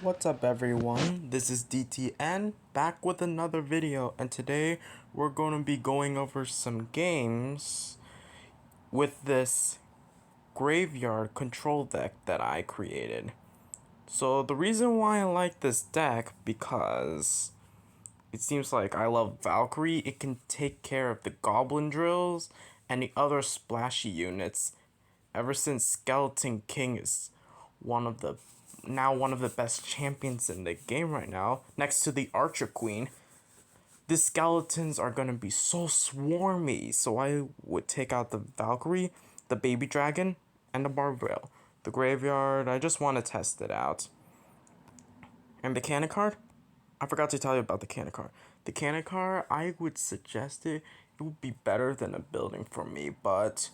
What's up everyone, this is DTN back with another video, and today we're going to be going over some games with this graveyard control deck that I created. So the reason why I like this deck, because it seems like I love Valkyrie. It can take care of the goblin drills and the other splashy units ever since Skeleton King is one of the best champions in the game right now, next to the Archer Queen. The skeletons are gonna be so swarmy, so I would take out the Valkyrie, the baby dragon, and the barbell. The graveyard, I just want to test it out. And the cannon card, I forgot to tell you about the cannon card. The cannon card, I would suggest it would be better than a building for me, but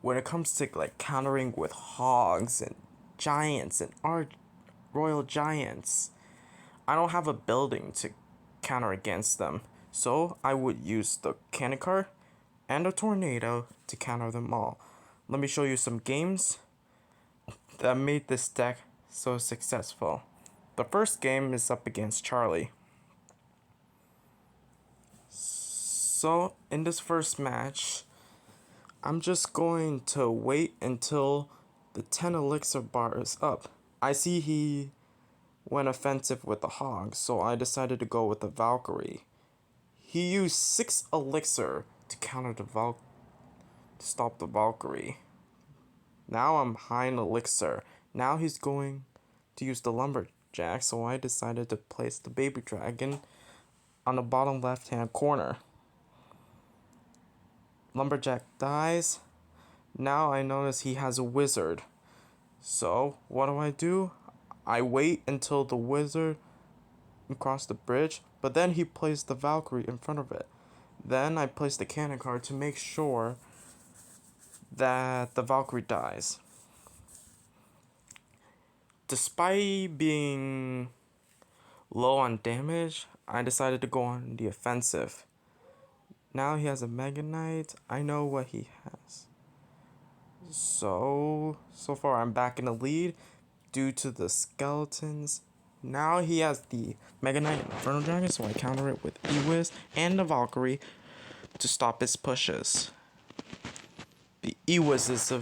when it comes to like countering with hogs and giants and royal giants, I don't have a building to counter against them. So I would use the cannon card and a tornado to counter them all. Let me show you some games that made this deck so successful. The first game is up against Charlie. So in this first match, I'm just going to wait until the 10 elixir bar is up. I see he went offensive with the hog, so I decided to go with the Valkyrie. He used 6 elixir to counter the to stop the Valkyrie. Now I'm high in elixir. Now he's going to use the lumberjack, so I decided to place the baby dragon on the bottom left hand corner. Lumberjack dies. Now I notice he has a wizard. So what do? I wait until the wizard cross the bridge, but then he plays the Valkyrie in front of it. Then I place the cannon card to make sure that the Valkyrie dies. Despite being low on damage, I decided to go on the offensive. Now he has a Mega Knight. I know what he has. So far I'm back in the lead due to the skeletons. Now he has the Mega Knight and Inferno Dragon, so I counter it with E-Wiz and the Valkyrie to stop his pushes. The E-Wiz is a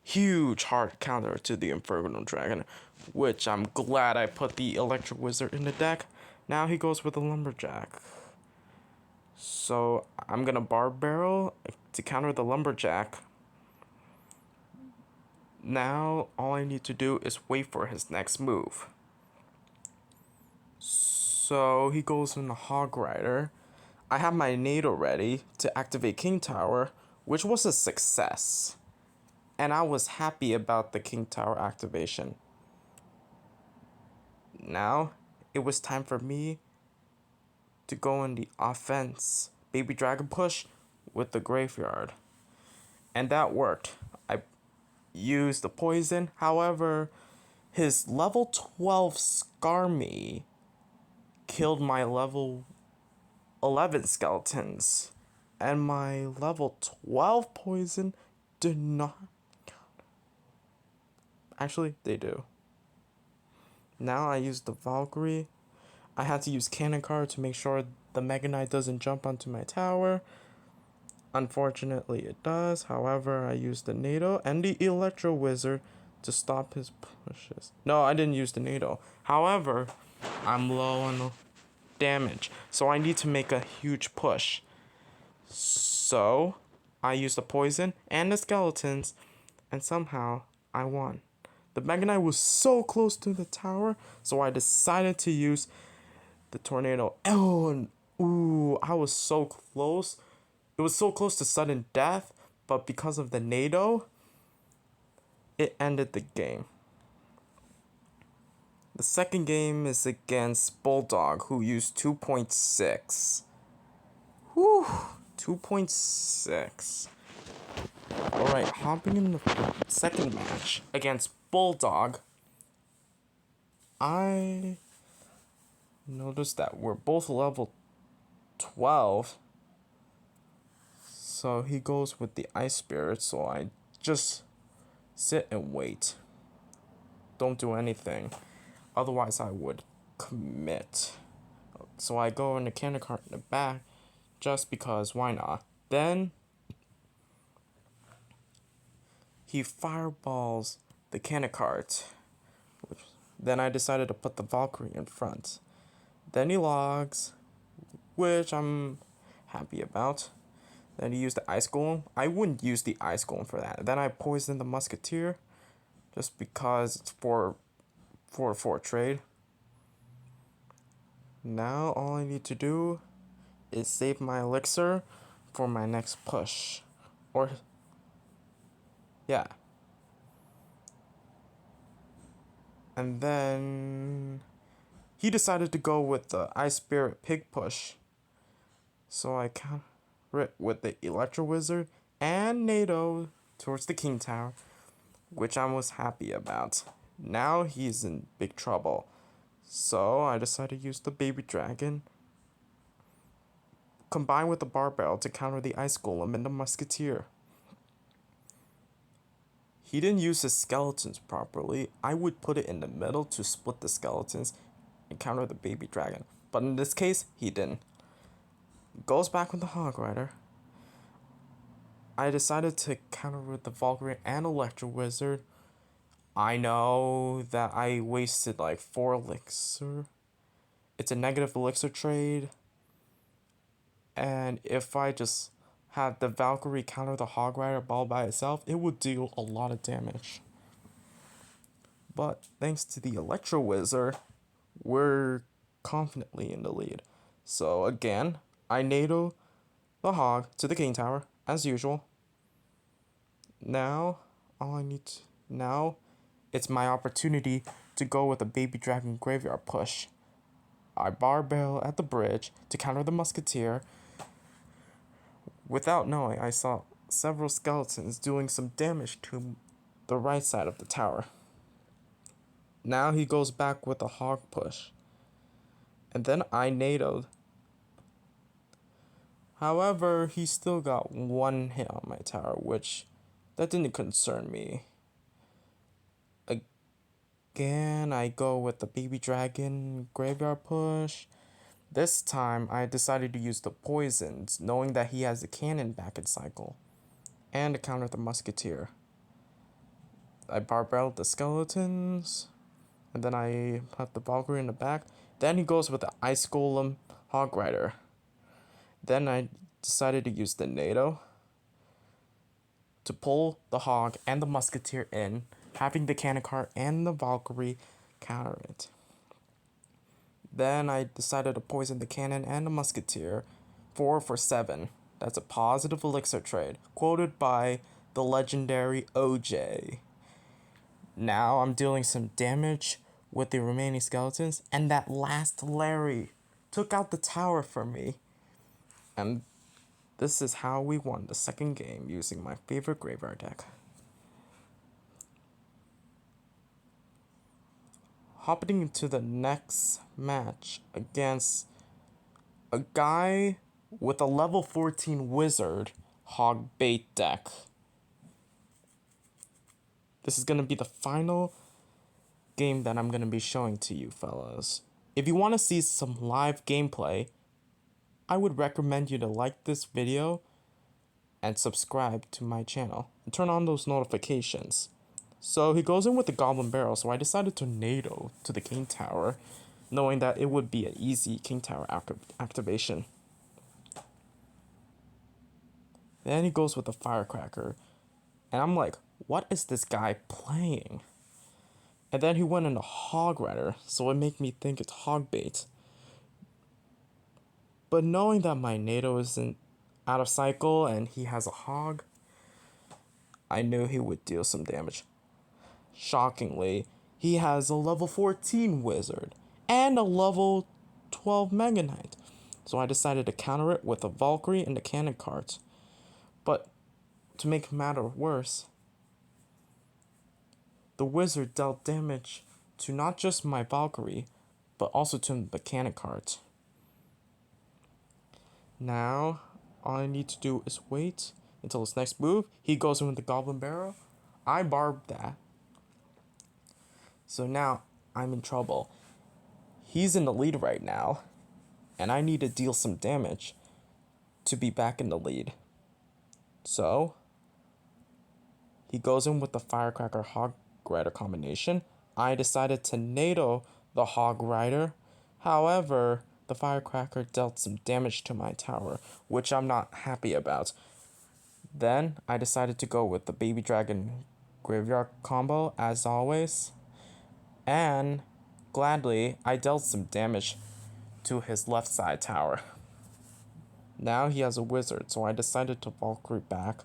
huge hard counter to the Inferno Dragon, which I'm glad I put the Electric Wizard in the deck. Now he goes with the Lumberjack. So I'm gonna Barb Barrel to counter the Lumberjack. Now all I need to do is wait for his next move. So he goes in the Hog Rider. I have my NATO ready to activate King Tower, which was a success. And I was happy about the King Tower activation. Now it was time for me to go in the offense. Baby Dragon push with the graveyard. And that worked. I used the poison. However, his level 12 Skarmy killed my level 11 skeletons. And my level 12 poison did not. Actually, they do. Now I use the Valkyrie. I had to use cannon card to make sure the Mega Knight doesn't jump onto my tower. Unfortunately, it does. However, I used the NATO and the Electro Wizard to stop his pushes. No, I didn't use the NATO. However, I'm low on damage, so I need to make a huge push. So, I used the poison and the skeletons, and somehow I won. The Mega Knight was so close to the tower, so I decided to use the tornado. Oh, and ooh, I was so close. It was so close to sudden death, but because of the NATO, it ended the game. The second game is against Bulldog, who used 2.6. Whew, 2.6. Alright, hopping in the second match against Bulldog, I noticed that we're both level 12. So he goes with the Ice Spirit, so I just sit and wait. Don't do anything. Otherwise, I would commit. So I go in the cannon cart in the back just because why not? Then he fireballs the cannon cart. Then I decided to put the Valkyrie in front. Then he logs, which I'm happy about. Then he used the ice golem. I wouldn't use the ice golem for that. Then I poisoned the musketeer just because it's for trade. Now all I need to do is save my elixir for my next push. Or yeah. And then he decided to go with the Ice Spirit Pig push. So I counter it with the Electro Wizard and NATO towards the King Tower, which I was happy about. Now he's in big trouble. So I decided to use the Baby Dragon combined with the Barbell to counter the Ice Golem and the Musketeer. He didn't use his skeletons properly. I would put it in the middle to split the skeletons and counter the Baby Dragon. But in this case, he didn't. Goes back with the Hog Rider. I decided to counter with the Valkyrie and Electro Wizard. I know that I wasted like 4 elixir. It's a negative elixir trade. And if I just had the Valkyrie counter the Hog Rider ball by itself, it would deal a lot of damage. But thanks to the Electro Wizard, we're confidently in the lead. So again, I NATO the Hog to the King Tower, as usual. Now, now, it's my opportunity to go with a Baby Dragon Graveyard push. I barbell at the bridge to counter the Musketeer. Without knowing, I saw several skeletons doing some damage to the right side of the tower. Now he goes back with a Hog push. And then I NATO'd. However, he still got 1 hit on my tower, which that didn't concern me. Again, I go with the Baby Dragon Graveyard push. This time, I decided to use the poisons, knowing that he has a cannon back in cycle, and to counter the Musketeer. I barbelled the skeletons, and then I put the Valkyrie in the back. Then he goes with the Ice Golem Hog Rider. Then I decided to use the NATO to pull the Hog and the Musketeer in, having the cannon cart and the Valkyrie counter it. Then I decided to poison the cannon and the Musketeer 4 for 7. That's a positive elixir trade, quoted by the legendary OJ. Now I'm dealing some damage with the remaining skeletons, and that last Larry took out the tower for me. And this is how we won the second game using my favorite graveyard deck. Hopping into the next match against a guy with a level 14 wizard hog bait deck. This is going to be the final game that I'm going to be showing to you fellas. If you want to see some live gameplay, I would recommend you to like this video and subscribe to my channel and turn on those notifications. So he goes in with the Goblin Barrel, so I decided to NATO to the King Tower, knowing that it would be an easy King Tower activation. Then he goes with the Firecracker, and I'm like, what is this guy playing? And then he went into Hog Rider, so it made me think it's Hog Bait. But knowing that my NATO isn't out of cycle and he has a Hog, I knew he would deal some damage. Shockingly, he has a level 14 Wizard and a level 12 Mega Knight. So I decided to counter it with a Valkyrie and the cannon cart. But to make matter worse, the Wizard dealt damage to not just my Valkyrie, but also to the cannon cart. Now, all I need to do is wait until his next move. He goes in with the Goblin Barrel. I barbed that. So now, I'm in trouble. He's in the lead right now, and I need to deal some damage to be back in the lead. So, he goes in with the Firecracker Hog Rider combination. I decided to NATO the Hog Rider. However, the Firecracker dealt some damage to my tower, which I'm not happy about. Then, I decided to go with the Baby Dragon Graveyard combo, as always. And, gladly, I dealt some damage to his left side tower. Now he has a wizard, so I decided to Valkyrie back.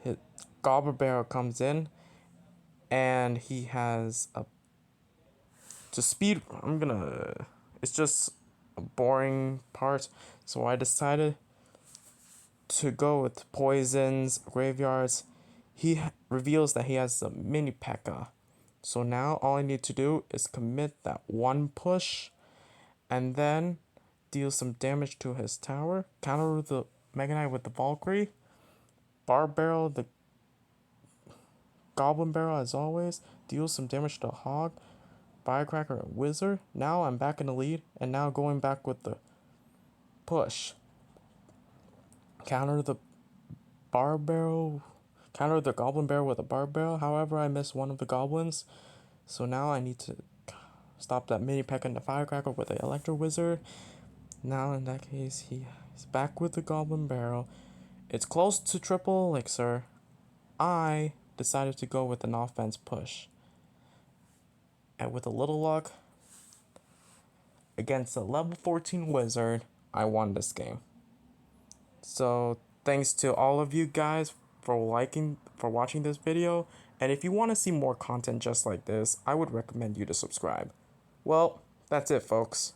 His Goblin Barrel comes in, and he has a to speed. It's just a boring part, so I decided to go with poisons, graveyards. He reveals that he has a mini P.E.K.K.A. So now all I need to do is commit that one push, and then deal some damage to his tower, counter the Mega Knight with the Valkyrie, Bar Barrel the Goblin Barrel as always, deal some damage to Hog, Firecracker and Wizard. Now I'm back in the lead, and now going back with the push. Counter the Bar Barrel, counter the Goblin Barrel with a Bar Barrel. However, I missed one of the goblins, so now I need to stop that mini P.E.K.K.A. and the Firecracker with the Electro Wizard. Now in that case, he's back with the Goblin Barrel. It's close to triple elixir. I decided to go with an offense push. And with a little luck, against a level 14 wizard, I won this game. So thanks to all of you guys for watching this video. And if you want to see more content just like this, I would recommend you to subscribe. Well, that's it, folks.